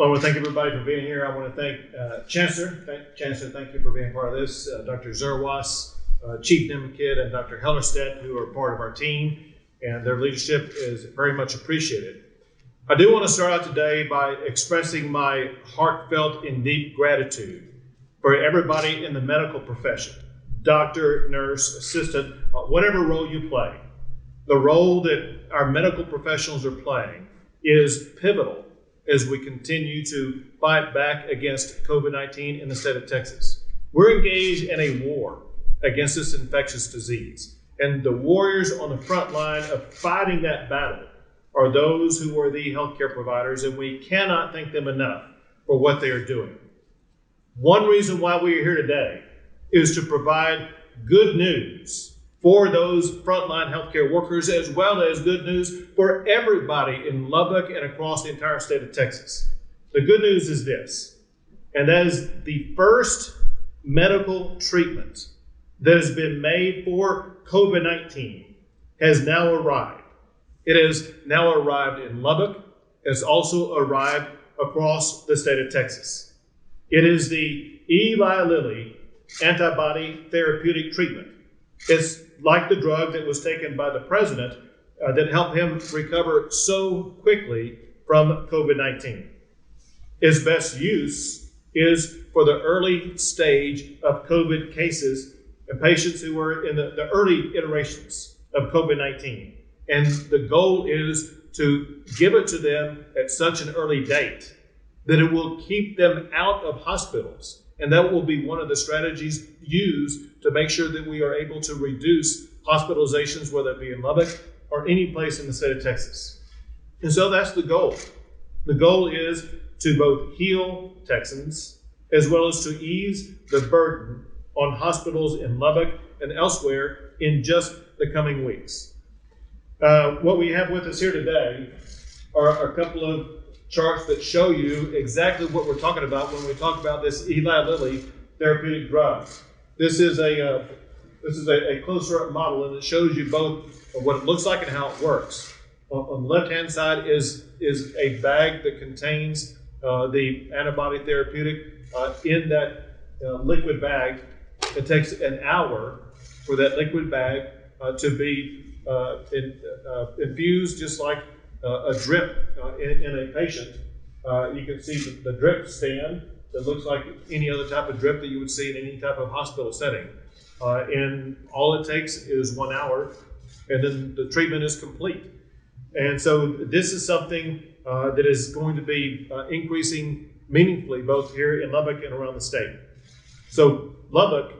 Well, I want to thank everybody for being here. I want to thank Chancellor. Chancellor, thank you for being part of this. Dr. Zerwas, Chief Nim Kidd, and Dr. Hellerstedt, who are part of our team, and their leadership is very much appreciated. I do want to start out today by expressing my heartfelt and deep gratitude for everybody in the medical profession, doctor, nurse, assistant, whatever role you play. The role that our medical professionals are playing is pivotal as we continue to fight back against COVID-19 in the state of Texas. We're engaged in a war against this infectious disease. And the warriors on the front line of fighting that battle are those who are the healthcare providers, and we cannot thank them enough for what they are doing. One reason why we are here today is to provide good news for those frontline healthcare workers, as well as good news for everybody in Lubbock and across the entire state of Texas. The good news is this, and that is the first medical treatment that has been made for COVID-19 has now arrived. It has now arrived in Lubbock. It's also arrived across the state of Texas. It is the Eli Lilly antibody therapeutic treatment. It's like the drug that was taken by the president that helped him recover so quickly from COVID-19. Its best use is for the early stage of COVID cases and patients who were in the early iterations of COVID-19. And the goal is to give it to them at such an early date that it will keep them out of hospitals. And that will be one of the strategies used to make sure that we are able to reduce hospitalizations, whether it be in Lubbock or any place in the state of Texas. And so that's the goal. The goal is to both heal Texans as well as to ease the burden on hospitals in Lubbock and elsewhere in just the coming weeks. What we have with us here today are a couple of charts that show you exactly what we're talking about when we talk about this Eli Lilly therapeutic drug. This is a closer up model, and it shows you both what it looks like and how it works. On the left-hand side is a bag that contains the antibody therapeutic in that liquid bag. It takes an hour for that liquid bag to be infused, just like a drip in a patient. You can see the drip stand that looks like any other type of drip that you would see in any type of hospital setting. And all it takes is 1 hour, and then the treatment is complete. And so this is something that is going to be increasing meaningfully both here in Lubbock and around the state. So Lubbock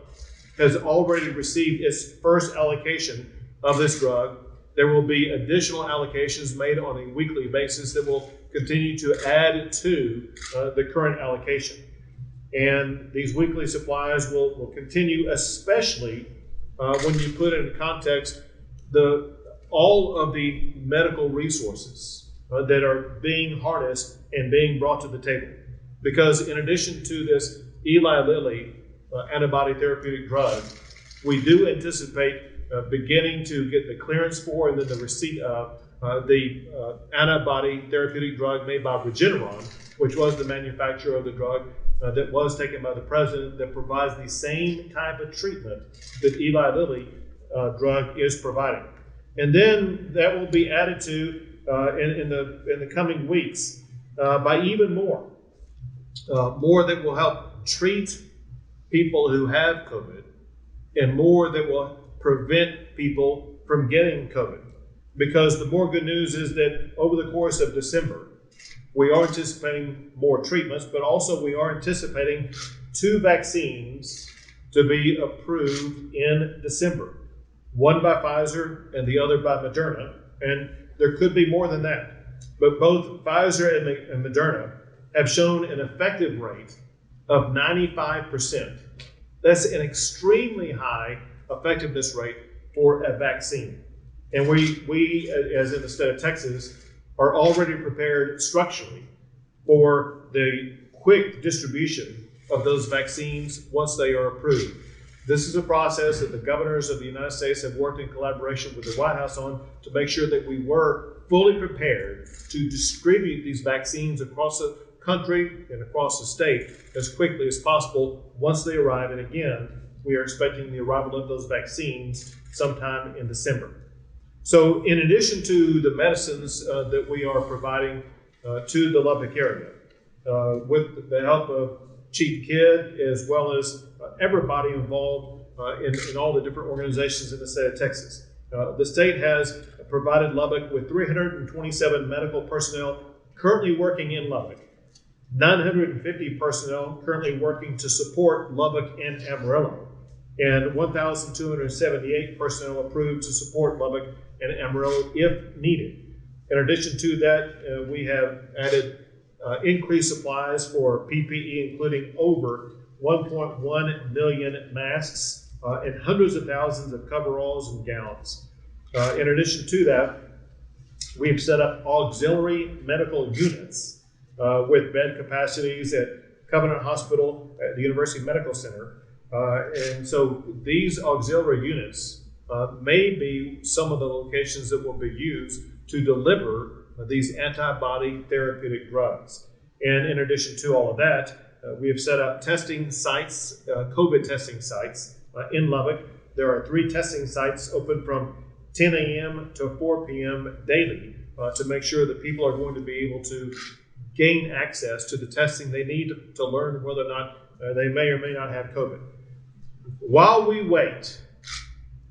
has already received its first allocation of this drug. There will be additional allocations made on a weekly basis that will continue to add to the current allocation. And these weekly supplies will continue, especially when you put in context all of the medical resources that are being harnessed and being brought to the table. Because in addition to this Eli Lilly antibody therapeutic drug, we do anticipate beginning to get the clearance for and then the receipt of the antibody therapeutic drug made by Regeneron, which was the manufacturer of the drug that was taken by the president, that provides the same type of treatment that Eli Lilly drug is providing. And then that will be added to in the coming weeks by even more that will help treat people who have COVID, and more that will prevent people from getting COVID. Because the more good news is that over the course of December, we are anticipating more treatments, but also we are anticipating 2 vaccines to be approved in December. One by Pfizer and the other by Moderna. And there could be more than that. But both Pfizer and Moderna have shown an effective rate of 95%. That's an extremely high effectiveness rate for a vaccine. And we, as in the state of Texas, are already prepared structurally for the quick distribution of those vaccines once they are approved. This is a process that the governors of the United States have worked in collaboration with the White House on to make sure that we were fully prepared to distribute these vaccines across country and across the state as quickly as possible once they arrive. And again, we are expecting the arrival of those vaccines sometime in December. So in addition to the medicines that we are providing to the Lubbock area, with the help of Chief Kidd, as well as everybody involved in all the different organizations in the state of Texas. The state has provided Lubbock with 327 medical personnel currently working in Lubbock, 950 personnel currently working to support Lubbock and Amarillo, and 1,278 personnel approved to support Lubbock and Amarillo if needed. In addition to that, we have added increased supplies for PPE, including over 1.1 million masks and hundreds of thousands of coveralls and gowns. In addition to that, we've set up auxiliary medical units with bed capacities at Covenant Hospital, at the University Medical Center. And so these auxiliary units may be some of the locations that will be used to deliver these antibody therapeutic drugs. And in addition to all of that, we have set up testing sites, COVID testing sites in Lubbock. There are 3 testing sites open from 10 a.m. to 4 p.m. daily to make sure that people are going to be able to gain access to the testing they need to learn whether or not they may or may not have COVID. While we wait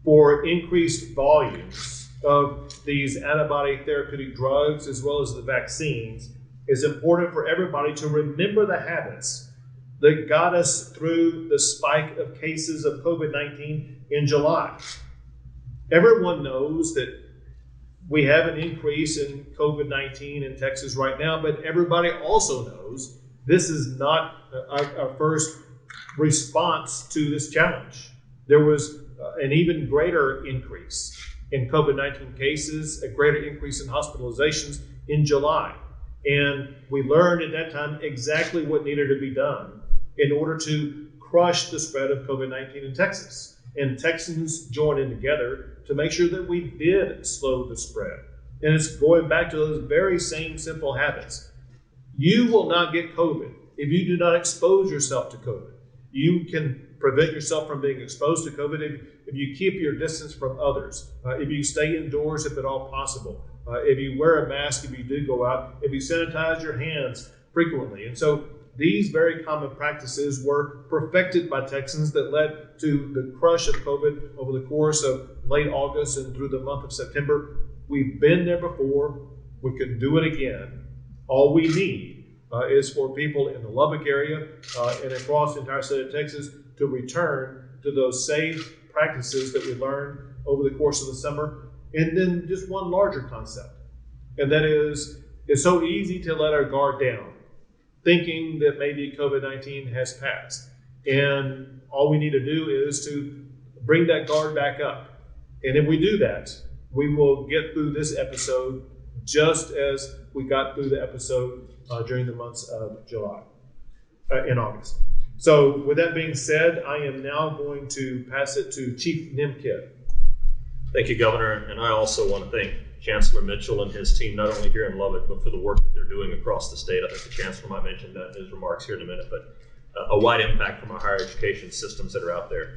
for increased volumes of these antibody therapeutic drugs as well as the vaccines, it's important for everybody to remember the habits that got us through the spike of cases of COVID-19 in July. Everyone knows that we have an increase in COVID-19 in Texas right now, but everybody also knows this is not our first response to this challenge. There was an even greater increase in COVID-19 cases, a greater increase in hospitalizations in July. And we learned at that time exactly what needed to be done in order to crush the spread of COVID-19 in Texas. And Texans joined in together to make sure that we did slow the spread. And it's going back to those very same simple habits. You will not get COVID if you do not expose yourself to COVID. You can prevent yourself from being exposed to COVID if you keep your distance from others, if you stay indoors if at all possible, if you wear a mask if you do go out, if you sanitize your hands frequently. And so these very common practices were perfected by Texans that led to the crush of COVID over the course of late August and through the month of September. We've been there before. We can do it again. All we need is for people in the Lubbock area and across the entire state of Texas to return to those safe practices that we learned over the course of the summer. And then just one larger concept, and that is, it's so easy to let our guard down, thinking that maybe COVID-19 has passed. And all we need to do is to bring that guard back up. And if we do that, we will get through this episode just as we got through the episode during the months of July and August. So with that being said, I am now going to pass it to Chief Nim Kidd. Thank you, Governor. And I also want to thank Chancellor Mitchell and his team, not only here in Lubbock, but for the work that they're doing across the state. I think the Chancellor might mention that in his remarks here in a minute, but a wide impact from our higher education systems that are out there.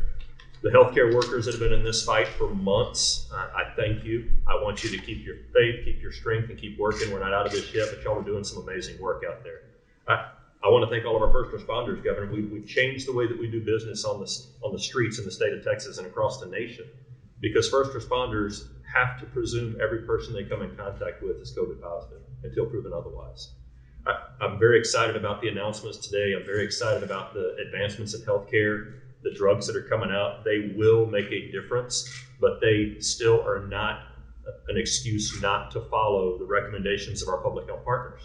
The healthcare workers that have been in this fight for months, I thank you. I want you to keep your faith, keep your strength, and keep working. We're not out of this yet, but y'all are doing some amazing work out there. I want to thank all of our first responders, Governor. We've changed the way that we do business on the streets in the state of Texas and across the nation, because first responders have to presume every person they come in contact with is COVID positive until proven otherwise. I'm very excited about the announcements today. I'm very excited about the advancements in healthcare, the drugs that are coming out. They will make a difference, but they still are not an excuse not to follow the recommendations of our public health partners.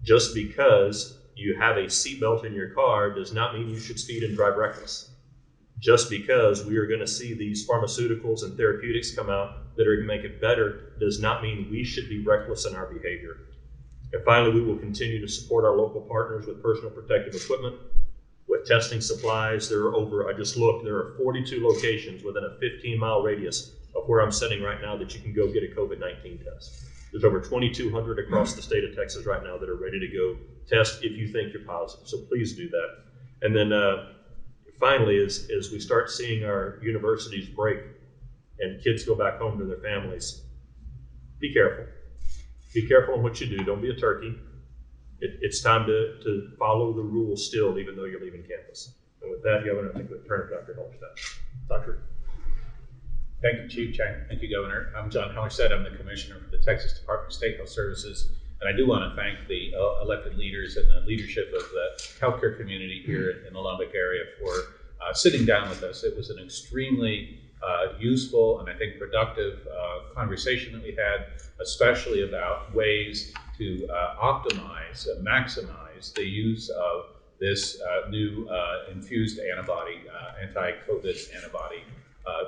Just because you have a seatbelt in your car does not mean you should speed and drive reckless. Just because we are going to see these pharmaceuticals and therapeutics come out that are going to make it better does not mean we should be reckless in our behavior. And finally, we will continue to support our local partners with personal protective equipment, with testing supplies. There are 42 locations within a 15-mile radius of where I'm sitting right now that you can go get a COVID-19 test. There's over 2,200 across the state of Texas right now that are ready to go test if you think you're positive. So please do that. And then finally, as we start seeing our universities break and kids go back home to their families, be careful. Be careful in what you do. Don't be a turkey. It's time to follow the rules still, even though you're leaving campus. And with that, Governor, I think we'll turn it to Dr. Hellerstedt. Doctor. Thank you, Chief Chang. Thank you, Governor. I'm John Hellerstedt. I'm the Commissioner for the Texas Department of State Health Services. And I do want to thank the elected leaders and the leadership of the healthcare community here in the Lubbock area for sitting down with us. It was an extremely useful and I think productive conversation that we had, especially about ways to optimize, maximize the use of this new infused antibody, anti-COVID antibody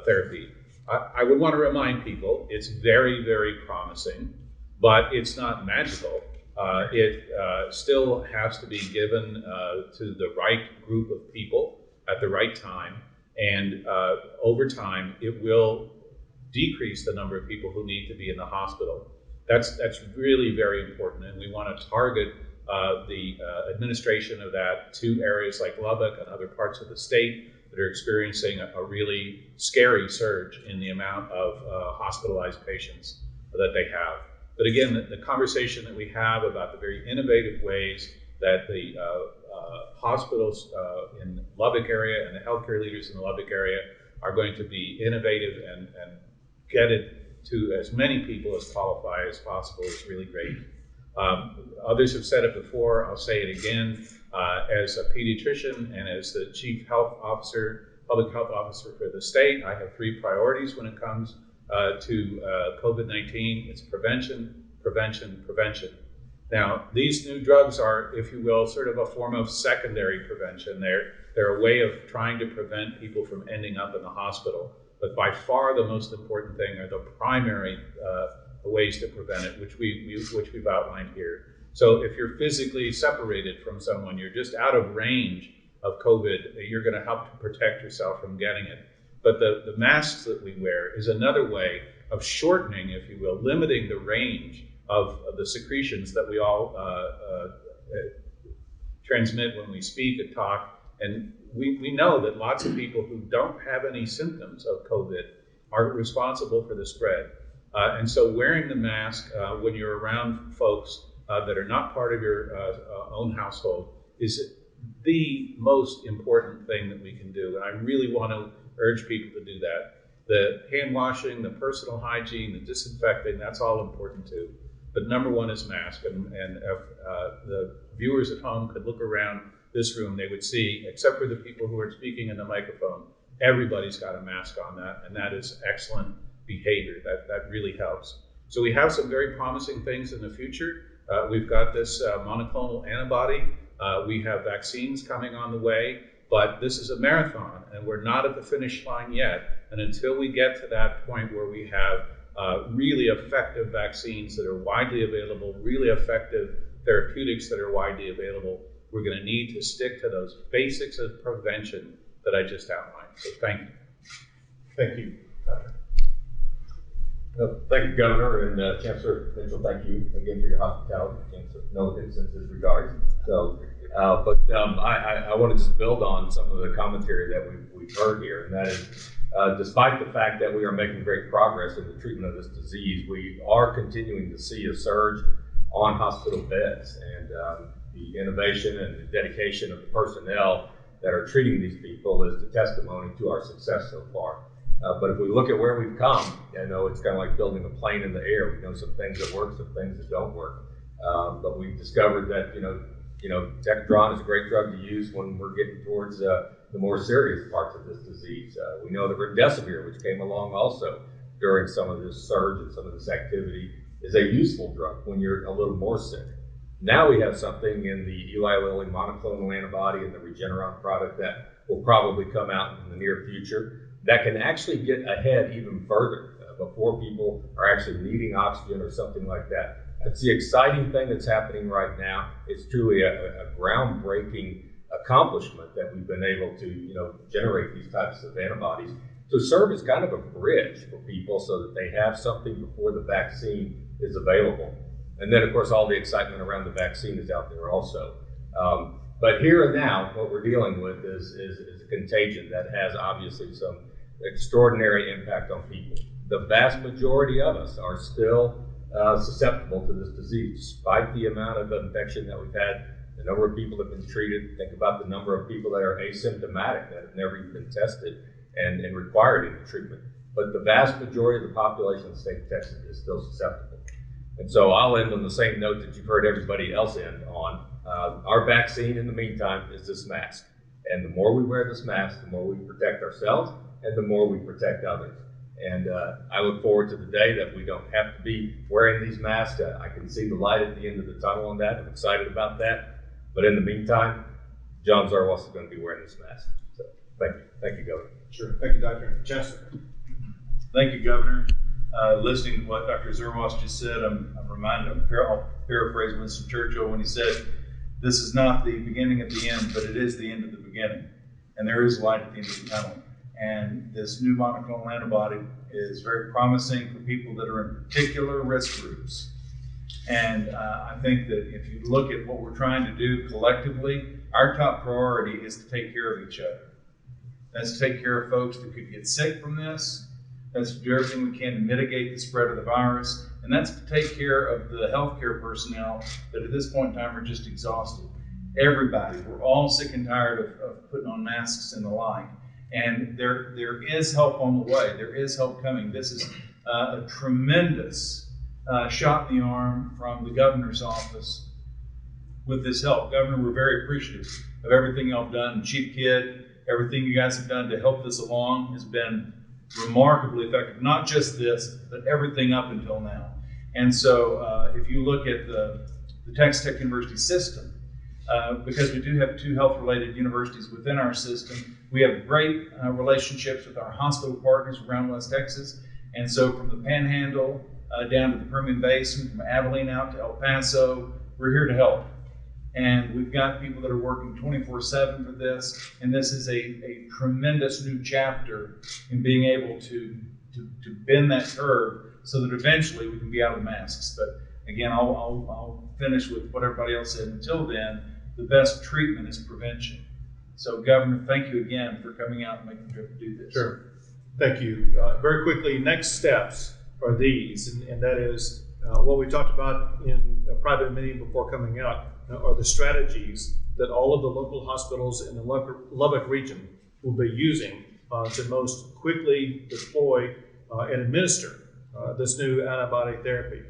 therapy. I would want to remind people it's very, very promising, but it's not magical. It still has to be given to the right group of people at the right time, and over time it will decrease the number of people who need to be in the hospital. That's really very important, and we want to target the administration of that to areas like Lubbock and other parts of the state that are experiencing a really scary surge in the amount of hospitalized patients that they have. But again, the conversation that we have about the very innovative ways that the hospitals in Lubbock area and the healthcare leaders in the Lubbock area are going to be innovative and get it to as many people as qualify as possible is really great. Others have said it before, I'll say it again. As a pediatrician and as the chief health officer, public health officer for the state, I have 3 priorities when it comes to COVID-19. It's prevention, prevention, prevention. Now, these new drugs are, if you will, sort of a form of secondary prevention. They're a way of trying to prevent people from ending up in the hospital. But by far the most important thing are the primary ways to prevent it, which we've outlined here. So if you're physically separated from someone, you're just out of range of COVID, you're going to help to protect yourself from getting it. But the masks that we wear is another way of shortening, if you will, limiting the range of the secretions that we all transmit when we speak and talk. And we know that lots of people who don't have any symptoms of COVID are responsible for the spread. And so wearing the mask when you're around folks that are not part of your own household is the most important thing that we can do. And I really want to urge people to do that. The hand washing, the personal hygiene, the disinfecting, that's all important too. But number one is mask. And if the viewers at home could look around this room, they would see, except for the people who are speaking in the microphone, everybody's got a mask on that, and that is excellent behavior. That really helps. So we have some very promising things in the future. We've got this monoclonal antibody. We have vaccines coming on the way, but this is a marathon, and we're not at the finish line yet. And until we get to that point where we have really effective vaccines that are widely available, really effective therapeutics that are widely available, we're going to need to stick to those basics of prevention that I just outlined. So thank you. Thank you, Doctor. Thank you, Governor, and Chancellor Mitchell, thank you again for your hospitality. Chancellor Milligan sends his regards. So, I want to just build on some of the commentary that we've heard here, and that is, despite the fact that we are making great progress in the treatment of this disease, we are continuing to see a surge on hospital beds, and the innovation and the dedication of the personnel that are treating these people is the testimony to our success so far. But if we look at where we've come, I know it's kind of like building a plane in the air. We know some things that work, some things that don't work. But we've discovered that, Decadron is a great drug to use when we're getting towards the more serious parts of this disease. We know that remdesivir, which came along also during some of this surge and some of this activity, is a useful drug when you're a little more sick. Now we have something in the Eli Lilly monoclonal antibody and the Regeneron product that will probably come out in the near future that can actually get ahead even further before people are actually needing oxygen or something like that. That's the exciting thing that's happening right now. It's truly a groundbreaking accomplishment that we've been able to generate these types of antibodies to serve as kind of a bridge for people so that they have something before the vaccine is available. And then, of course, all the excitement around the vaccine is out there also. But here and now, what we're dealing with is a contagion that has obviously some extraordinary impact on people. The vast majority of us are still susceptible to this disease, despite the amount of infection that we've had, the number of people that have been treated. Think about the number of people that are asymptomatic, that have never even been tested and required any treatment. But the vast majority of the population of the state of Texas is still susceptible. And so I'll end on the same note that you've heard everybody else end on. Our vaccine, in the meantime, is this mask. And the more we wear this mask, the more we protect ourselves and the more we protect others. And I look forward to the day that we don't have to be wearing these masks. I can see the light at the end of the tunnel on that. I'm excited about that. But in the meantime, John Zerwas is going to be wearing this mask. So thank you. Thank you, Governor. Sure. Thank you, Dr. Chancellor. Thank you, Governor. Listening to what Dr. Zerwas just said, I'm reminded of, I'll paraphrase Winston Churchill when he said, "This is not the beginning of the end, but it is the end of the beginning." And there is light at the end of the tunnel. And this new monoclonal antibody is very promising for people that are in particular risk groups. And I think that if you look at what we're trying to do collectively, our top priority is to take care of each other. That's to take care of folks that could get sick from this. That's to do everything we can to mitigate the spread of the virus. And that's to take care of the healthcare personnel that at this point in time are just exhausted. Everybody, we're all sick and tired of putting on masks and the like. And there is help on the way. There is help coming. This is a tremendous shot in the arm from the governor's office with this help. Governor, we're very appreciative of everything y'all have done. Chief Kidd, everything you guys have done to help this along has been remarkably effective. Not just this, but everything up until now. And so if you look at the Texas Tech University system, because we do have two health-related universities within our system, we have great relationships with our hospital partners around West Texas. And so from the Panhandle down to the Permian Basin, from Abilene out to El Paso, we're here to help. And we've got people that are working 24/7 for this. And this is a tremendous new chapter in being able to bend that curve so that eventually we can be out of the masks. But again, I'll finish with what everybody else said. Until then, the best treatment is prevention. So, Governor, thank you again for coming out and making the trip to do this. Sure. Thank you. Very quickly, next steps are these, and that is what we talked about in a private meeting before coming out are the strategies that all of the local hospitals in the Lubbock region will be using to most quickly deploy and administer this new antibody therapy.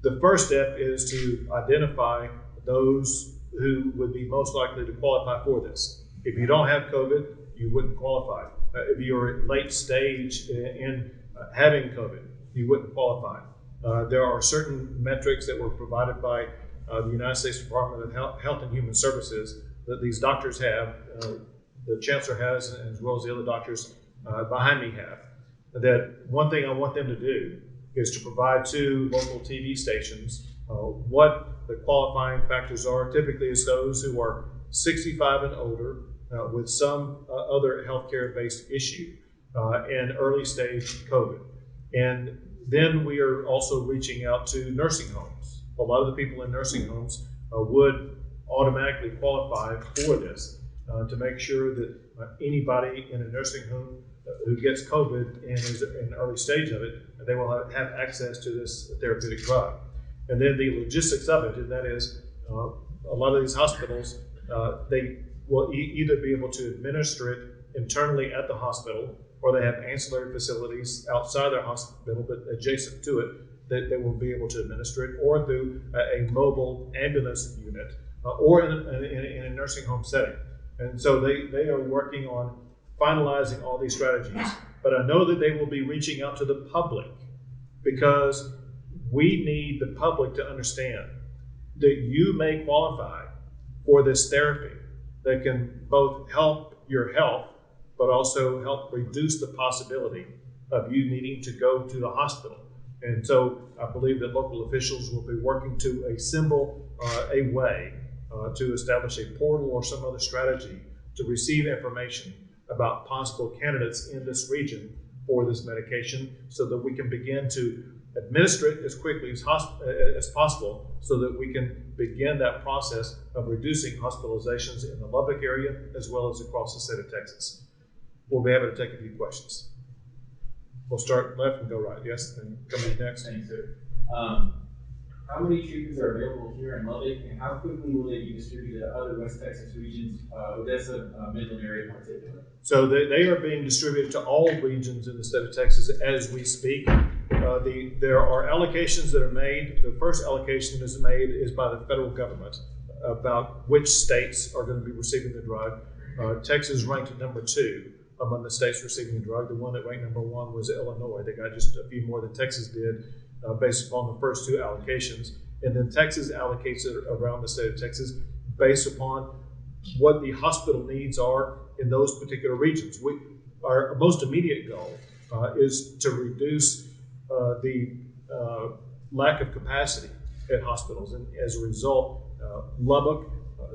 The first step is to identify those who would be most likely to qualify for this. If you don't have COVID, you wouldn't qualify. If you're late stage in having COVID, you wouldn't qualify. There are certain metrics that were provided by the United States Department of Health and Human Services that these doctors have, the Chancellor has, as well as the other doctors behind me have. That one thing I want them to do is to provide to local TV stations what the qualifying factors are. Typically, it's those who are 65 and older with some other healthcare-based issue and early stage COVID. And then we are also reaching out to nursing homes. A lot of the people in nursing homes would automatically qualify for this to make sure that anybody in a nursing home who gets COVID and is in an early stage of it, they will have access to this therapeutic drug. And then the logistics of it, and that is a lot of these hospitals, they will either be able to administer it internally at the hospital, or they have ancillary facilities outside their hospital but adjacent to it that they will be able to administer it, or through a mobile ambulance unit, or in a nursing home setting. And so they are working on finalizing all these strategies. But I know that they will be reaching out to the public, because we need the public to understand that you may qualify for this therapy that can both help your health, but also help reduce the possibility of you needing to go to the hospital. And so I believe that local officials will be working to assemble a way to establish a portal or some other strategy to receive information about possible candidates in this region for this medication, so that we can begin to administer it as quickly as possible so that we can begin that process of reducing hospitalizations in the Lubbock area as well as across the state of Texas. We'll be able to take a few questions. We'll start left and go right. Yes, and come in next. Thanks, sir. How many treatments are available here in Lubbock, and how quickly will they be distributed to other West Texas regions, Odessa, Midland area in particular? So they are being distributed to all regions in the state of Texas as we speak. There are allocations that are made. The first allocation is by the federal government about which states are going to be receiving the drug. Texas ranked at number 2 among the states receiving the drug. The one that ranked number 1 was Illinois. They got just a few more than Texas did based upon the first 2 allocations. And then Texas allocates it around the state of Texas based upon what the hospital needs are in those particular regions. Our most immediate goal is to reduce the lack of capacity at hospitals. And as a result, Lubbock,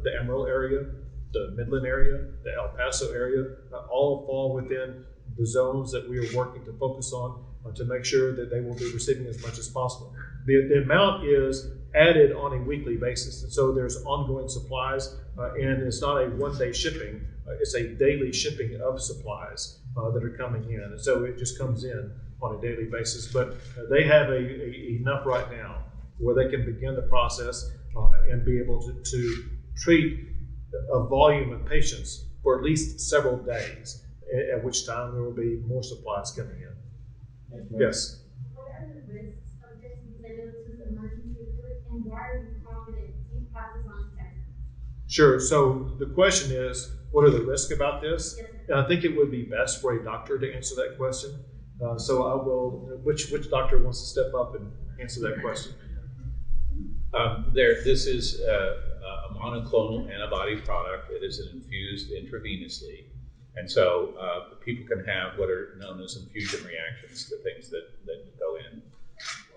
the Amarillo area, the Midland area, the El Paso area, all fall within the zones that we are working to focus on to make sure that they will be receiving as much as possible. The amount is added on a weekly basis, and so there's ongoing supplies, and it's not a one-day shipping, it's a daily shipping of supplies that are coming in, and so it just comes in on a daily basis. But they have enough right now where they can begin the process and be able to treat a volume of patients for at least several days, at which time there will be more supplies coming in. Yes. What are the risks of this? Because I know this is emergency report, and why are you confident you pass this on to Texas? Sure. So the question is, what are the risks about this? Yes, And I think it would be best for a doctor to answer that question. So I will. Which doctor wants to step up and answer that question? This is a monoclonal antibody product. It is infused intravenously. And so people can have what are known as infusion reactions to things that go in.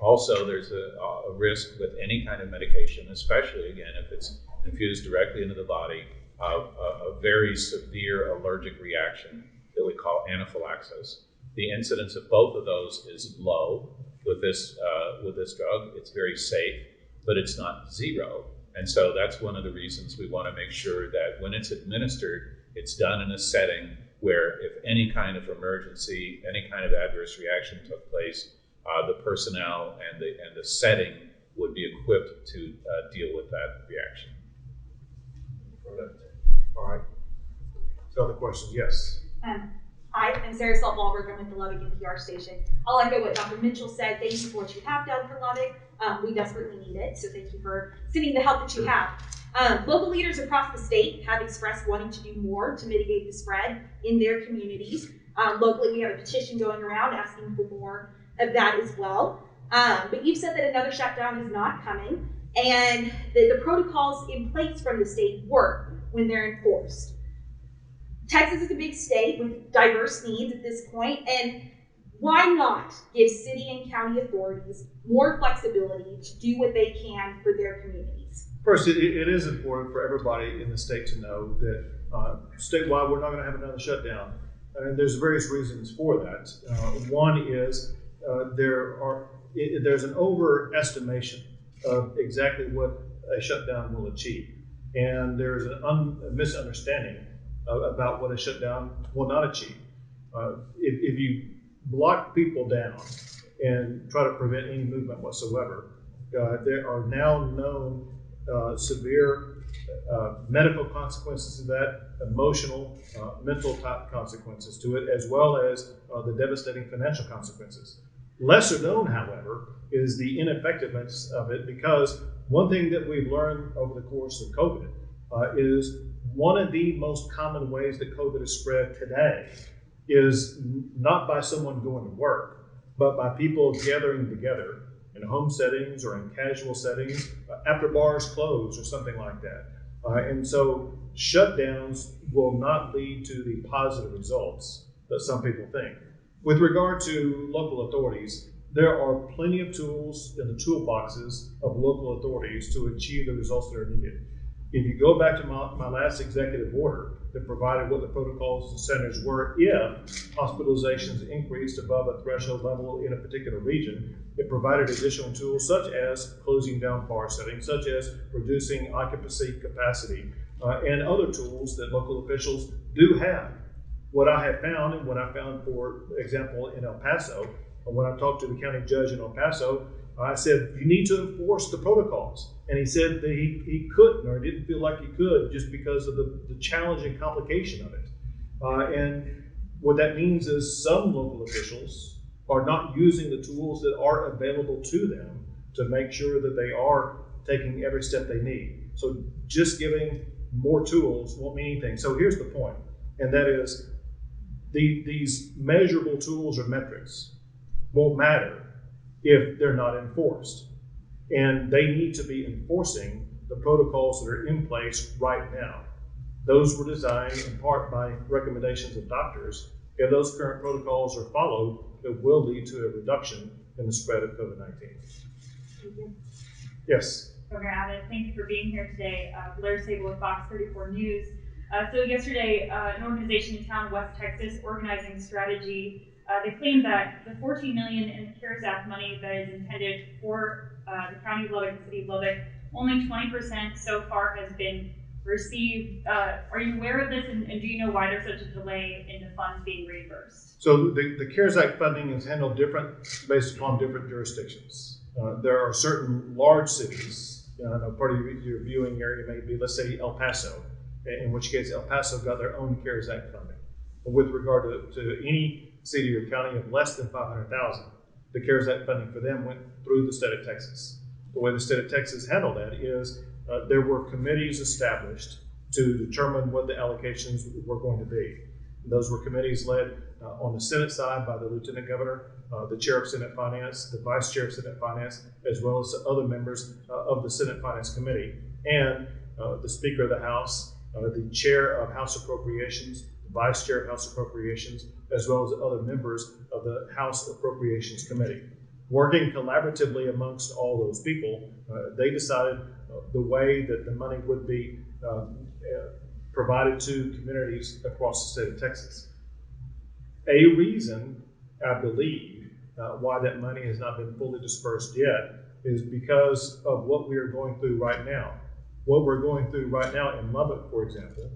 Also, there's a risk with any kind of medication, especially, again, if it's infused directly into the body, of a very severe allergic reaction that we call anaphylaxis. The incidence of both of those is low with this drug. It's very safe, but it's not zero. And so that's one of the reasons we want to make sure that when it's administered, it's done in a setting where if any kind of emergency, any kind of adverse reaction took place, the personnel and the setting would be equipped to deal with that reaction. All right. So other questions? Yes. Hi, I'm Sarah Saltwahlberg. I'm with the Lubbock NPR station. I'll echo what Dr. Mitchell said. Thank you for what you have done for Lubbock. We desperately need it, so thank you for sending the help that you have. Local leaders across the state have expressed wanting to do more to mitigate the spread in their communities. Locally, we have a petition going around asking for more of that as well. But you've said that another shutdown is not coming, and the protocols in place from the state work when they're enforced. Texas is a big state with diverse needs at this point, and why not give city and county authorities more flexibility to do what they can for their communities? First, it is important for everybody in the state to know that statewide we're not going to have another shutdown. And there's various reasons for that. One is there's an overestimation of exactly what a shutdown will achieve. And there's a misunderstanding about what a shutdown will not achieve. If you block people down and try to prevent any movement whatsoever, there are now known severe medical consequences to that, emotional, mental type consequences to it, as well as the devastating financial consequences. Lesser known, however, is the ineffectiveness of it, because one thing that we've learned over the course of COVID is one of the most common ways that COVID is spread today is not by someone going to work, but by people gathering together in home settings or in casual settings after bars close or something like that. And so shutdowns will not lead to the positive results that some people think. With regard to local authorities, there are plenty of tools in the toolboxes of local authorities to achieve the results that are needed. If you go back to my last executive order that provided what the protocols and centers were if hospitalizations increased above a threshold level in a particular region, it provided additional tools such as closing down bar settings, such as reducing occupancy capacity, and other tools that local officials do have. What I have found, and what I found, for example, in El Paso, when I talked to the county judge in El Paso, I said, you need to enforce the protocols. And he said that he couldn't, or didn't feel like he could, just because of the challenge and complication of it. And what that means is some local officials are not using the tools that are available to them to make sure that they are taking every step they need. So just giving more tools won't mean anything. So here's the point, and that is these measurable tools or metrics won't matter if they're not enforced. And they need to be enforcing the protocols that are in place right now. Those were designed in part by recommendations of doctors. If those current protocols are followed, it will lead to a reduction in the spread of COVID-19. Thank you. Yes. Governor Abbott, thank you for being here today. Blair Sable with Fox 34 News. So yesterday, an organization in town, West Texas, Organizing Strategy, they claimed that the $14 million in the CARES Act money that is intended for the County of Lubbock, the City of Lubbock, only 20% so far has been received. Are you aware of this, and do you know why there's such a delay in the funds being reimbursed? So the CARES Act funding is handled different based upon different jurisdictions. There are certain large cities, part of your viewing area may be, let's say, El Paso, in which case El Paso got their own CARES Act funding. But with regard to any city or county of less than 500,000, the CARES Act funding for them went through the state of Texas. The way the state of Texas handled that is there were committees established to determine what the allocations were going to be. And those were committees led on the Senate side by the Lieutenant Governor, the Chair of Senate Finance, the Vice Chair of Senate Finance, as well as other members of the Senate Finance Committee, and the Speaker of the House, the Chair of House Appropriations, the Vice Chair of House Appropriations, as well as other members of the House Appropriations Committee. Working collaboratively amongst all those people, they decided the way that the money would be provided to communities across the state of Texas. A reason, I believe, why that money has not been fully dispersed yet is because of what we are going through right now. What we're going through right now in Lubbock, for example,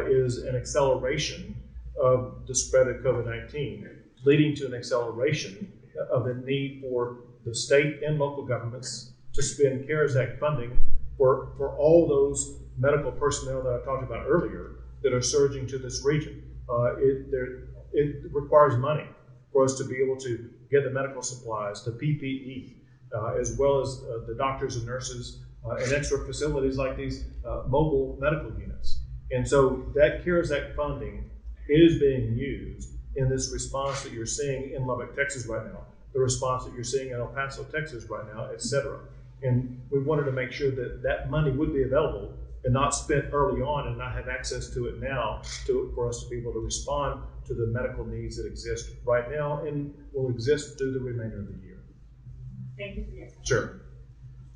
is an acceleration of the spread of COVID-19, leading to an acceleration of the need for the state and local governments to spend CARES Act funding for all those medical personnel that I talked about earlier that are surging to this region. It requires money for us to be able to get the medical supplies, the PPE, as well as the doctors and nurses and extra facilities like these mobile medical units. And so that CARES Act funding is being used in this response that you're seeing in Lubbock, Texas right now, the response that you're seeing in El Paso, Texas right now, et cetera. And we wanted to make sure that that money would be available and not spent early on and not have access to it now for us to be able to respond to the medical needs that exist right now and will exist through the remainder of the year. Thank you for your time. Sure.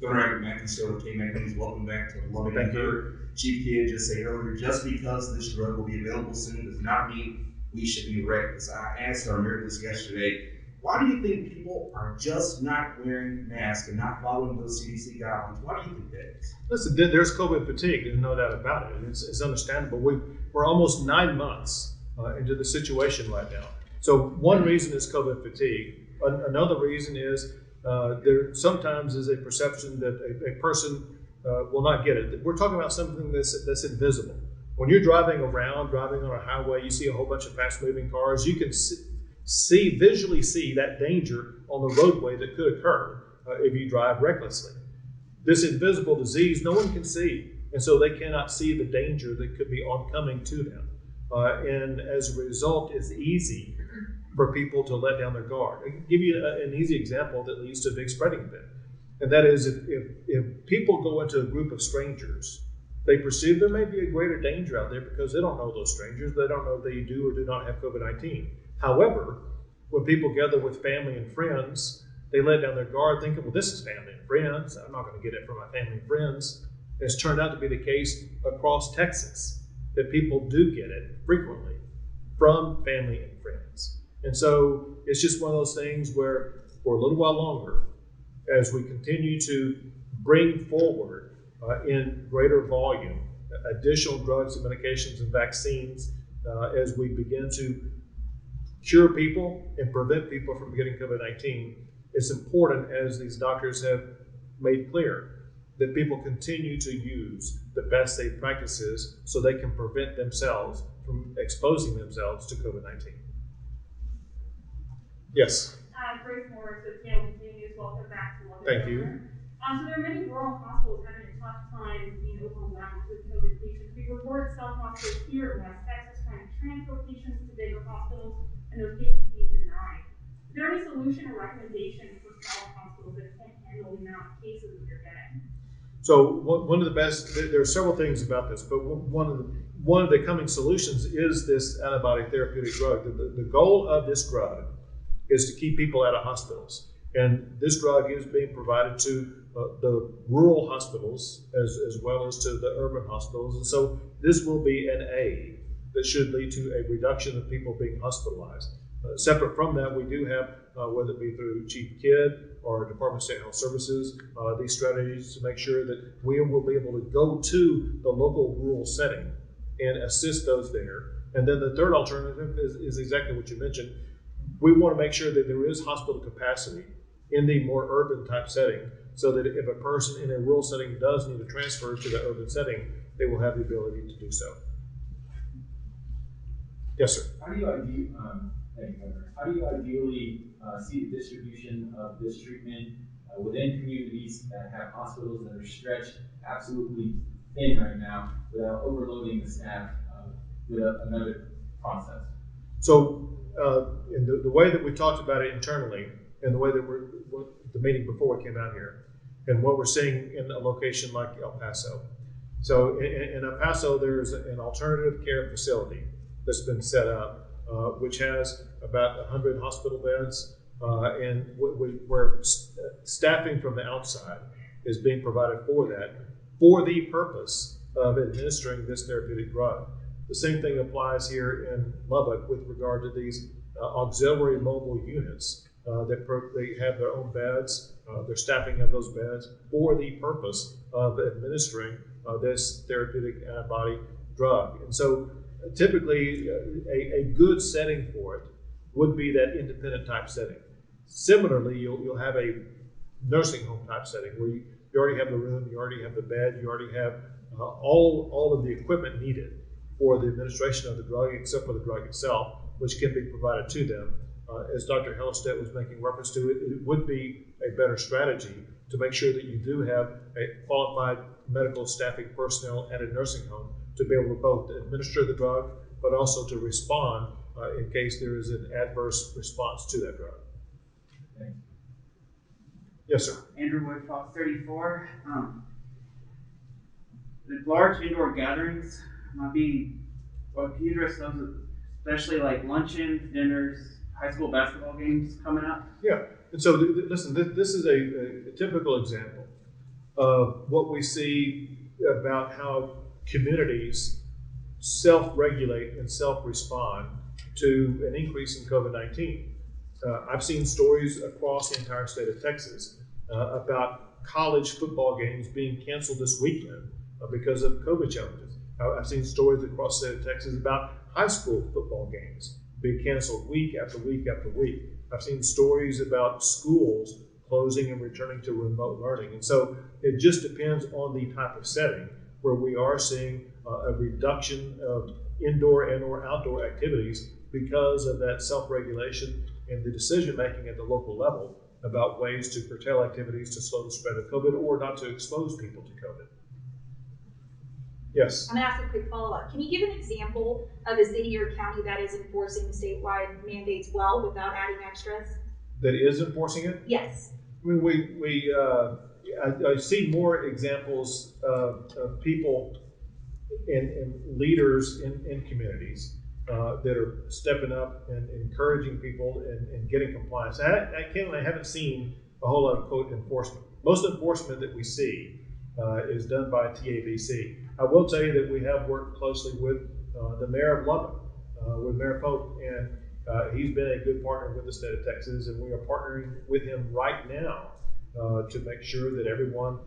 Governor Abbott, still King Matthews, welcome back to Lubbock. Thank you. Chief Kidd just said earlier, just because this drug will be available soon does not mean we should be reckless. I asked our mayor this yesterday, why do you think people are just not wearing masks and not following those CDC guidelines? Why do you think that is? Listen, there's COVID fatigue. There's no doubt about it. It's understandable. We're almost 9 months into the situation right now. So one reason is COVID fatigue. Another reason is there sometimes is a perception that a person will not get it. We're talking about something that's invisible. When you're driving around, driving on a highway, you see a whole bunch of fast-moving cars. You can visually see that danger on the roadway that could occur if you drive recklessly. This invisible disease, no one can see, and so they cannot see the danger that could be oncoming to them. And as a result, it's easy for people to let down their guard. I can give you an easy example that leads to a big spreading event. And that is if people go into a group of strangers, they perceive there may be a greater danger out there because they don't know those strangers. They don't know they do or do not have COVID-19. However, when people gather with family and friends, they let down their guard thinking, well, this is family and friends. I'm not going to get it from my family and friends. It's turned out to be the case across Texas, that people do get it frequently from family and friends. And so it's just one of those things where for a little while longer, as we continue to bring forward in greater volume additional drugs and medications and vaccines, as we begin to cure people and prevent people from getting COVID-19, it's important, as these doctors have made clear, that people continue to use the best safe practices so they can prevent themselves from exposing themselves to COVID-19. Yes? Grace Morris with TLBT News. Welcome back to Lubbock. Thank you. So there are many rural hospitals having a tough time being overwhelmed with COVID patients. We reported some hospitals here in West Texas trying to transfer patients to bigger hospitals and those patients being denied. Is there any solution or recommendation for smaller hospitals that can't handle the amount of cases that they're getting? So one of the best, there are several things about this, but one of the coming solutions is this antibody therapeutic drug. The goal of this drug is to keep people out of hospitals. And this drug is being provided to the rural hospitals as well as to the urban hospitals. And so this will be an aid that should lead to a reduction of people being hospitalized. Separate from that, we do have, whether it be through Chief Kidd or Department of State Health Services, these strategies to make sure that we will be able to go to the local rural setting and assist those there. And then the third alternative is exactly what you mentioned. We want to make sure that there is hospital capacity in the more urban type setting, so that if a person in a rural setting does need to transfer to the urban setting, they will have the ability to do so. Yes, sir. How do you ideally see the distribution of this treatment within communities that have hospitals that are stretched absolutely thin right now without overloading the staff with another process? So in the way that we talked about it internally, and the way that the meeting before we came out here, and what we're seeing in a location like El Paso. So in El Paso, there's an alternative care facility that's been set up, which has about 100 hospital beds, and where staffing from the outside is being provided for that, for the purpose of administering this therapeutic drug. The same thing applies here in Lubbock with regard to these auxiliary mobile units they have their own beds, their staffing of those beds for the purpose of administering this therapeutic antibody drug. And so typically a good setting for it would be that independent type setting. Similarly, you'll have a nursing home type setting where you already have the room, you already have the bed, you already have all of the equipment needed for the administration of the drug, except for the drug itself, which can be provided to them. As Dr. Hellerstedt was making reference to, it would be a better strategy to make sure that you do have a qualified medical staffing personnel at a nursing home to be able to both administer the drug, but also to respond in case there is an adverse response to that drug. Thanks. Yes, sir. Andrew Wood, Fox 34. The large indoor gatherings might be, well, can you address those, especially like luncheons, dinners, high school basketball games coming up? Yeah, and so listen, this is a typical example of what we see about how communities self-regulate and self-respond to an increase in COVID-19. I've seen stories across the entire state of Texas about college football games being canceled this weekend because of COVID challenges. I've seen stories across the state of Texas about high school football games being canceled week after week after week. I've seen stories about schools closing and returning to remote learning. And so it just depends on the type of setting where we are seeing a reduction of indoor and or outdoor activities because of that self-regulation and the decision-making at the local level about ways to curtail activities to slow the spread of COVID or not to expose people to COVID. Yes. I'm going to ask a quick follow-up. Can you give an example of a city or county that is enforcing statewide mandates well without adding extras? That is enforcing it? Yes. I mean, I see more examples of people and leaders in communities that are stepping up and encouraging people and getting compliance. I haven't seen a whole lot of quote enforcement. Most enforcement that we see is done by TABC. I will tell you that we have worked closely with the mayor of Lubbock, with Mayor Pope, and he's been a good partner with the state of Texas, and we are partnering with him right now to make sure that everyone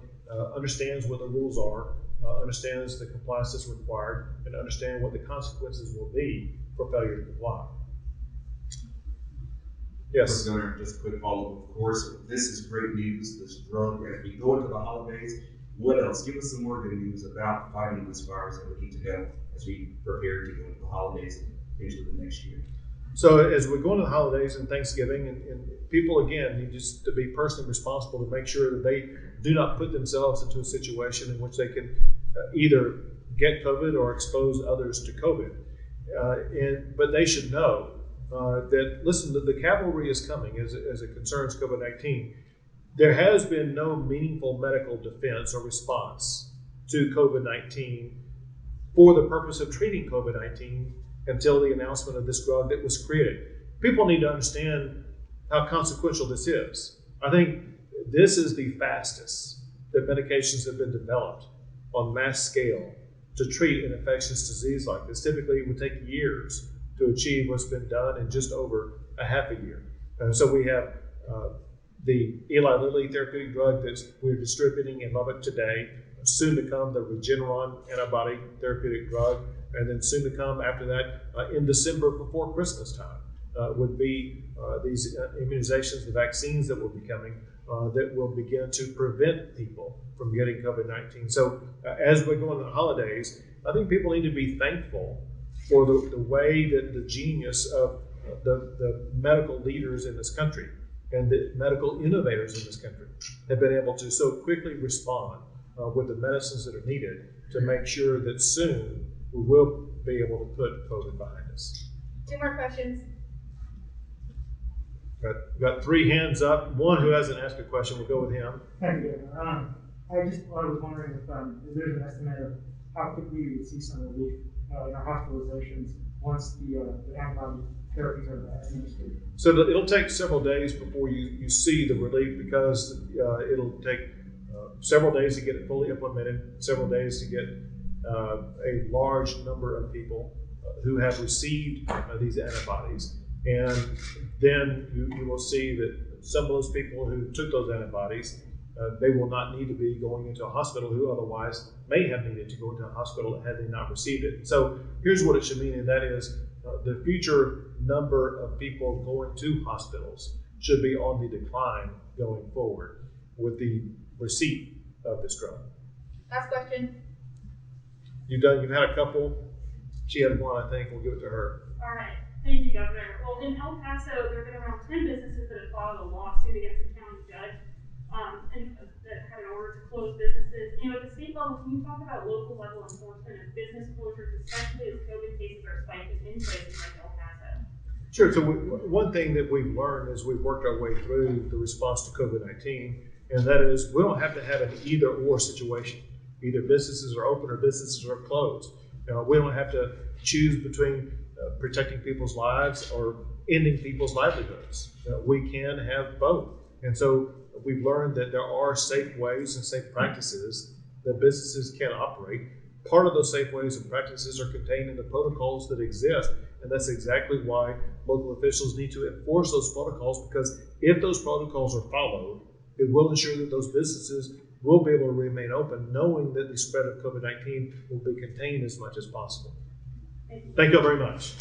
understands what the rules are, understands the compliance that's required, and understand what the consequences will be for failure to comply. Yes. Governor, just a quick follow-up. Of course, this is great news. This drug, as we go into the holidays, what else? Give us some more good news about fighting this virus that we need to know as we prepare to go into the holidays and into the next year. So as we go into the holidays and Thanksgiving, and people, again, need just to be personally responsible to make sure that they do not put themselves into a situation in which they can either get COVID or expose others to COVID. But they should know that, listen, the cavalry is coming as it concerns COVID-19. There has been no meaningful medical defense or response to COVID-19 for the purpose of treating COVID-19 until the announcement of this drug that was created. People need to understand how consequential this is. I think this is the fastest that medications have been developed on mass scale to treat an infectious disease like this. Typically, it would take years to achieve what's been done in just over a half a year. So we have the Eli Lilly therapeutic drug that we're distributing in Lubbock today, soon to come the Regeneron antibody therapeutic drug, and then soon to come after that in December before Christmas time would be these immunizations, the vaccines that will be coming that will begin to prevent people from getting COVID-19. So as we go into the holidays, I think people need to be thankful for the way that the genius of the medical leaders in this country and the medical innovators in this country have been able to so quickly respond with the medicines that are needed to make sure that soon we will be able to put COVID behind us. 2 more questions. Got 3 hands up. One who hasn't asked a question, we'll go with him. Thank you. I was wondering if there's an estimate of how quickly you would see some relief in our hospitalizations once the antibody therapies are administered. So it'll take several days before you see the relief, because it'll take several days to get it fully implemented, several days to get a large number of people who have received these antibodies. And then you will see that some of those people who took those antibodies, they will not need to be going into a hospital who otherwise may have needed to go into a hospital had they not received it. So here's what it should mean, and that is the future number of people going to hospitals should be on the decline going forward with the receipt of this drug. Last question. You've had a couple. She had one, I think. We'll give it to her. All right. Thank you, Governor. Well, in El Paso, there have been around 10 businesses that have filed a lawsuit against the county judge and that had an order to close businesses. At the state level, can you talk about local level enforcement of business closures, especially as COVID cases are spiking in places like El Paso? Sure. So one thing that we've learned as we've worked our way through the response to COVID-19, and that is we don't have to have an either-or situation. Either businesses are open or businesses are closed. We don't have to choose between protecting people's lives or ending people's livelihoods. We can have both. And so we've learned that there are safe ways and safe practices that businesses can operate. Part of those safe ways and practices are contained in the protocols that exist. And that's exactly why local officials need to enforce those protocols, because if those protocols are followed, it will ensure that those businesses will be able to remain open, knowing that the spread of COVID-19 will be contained as much as possible. Thank you very much.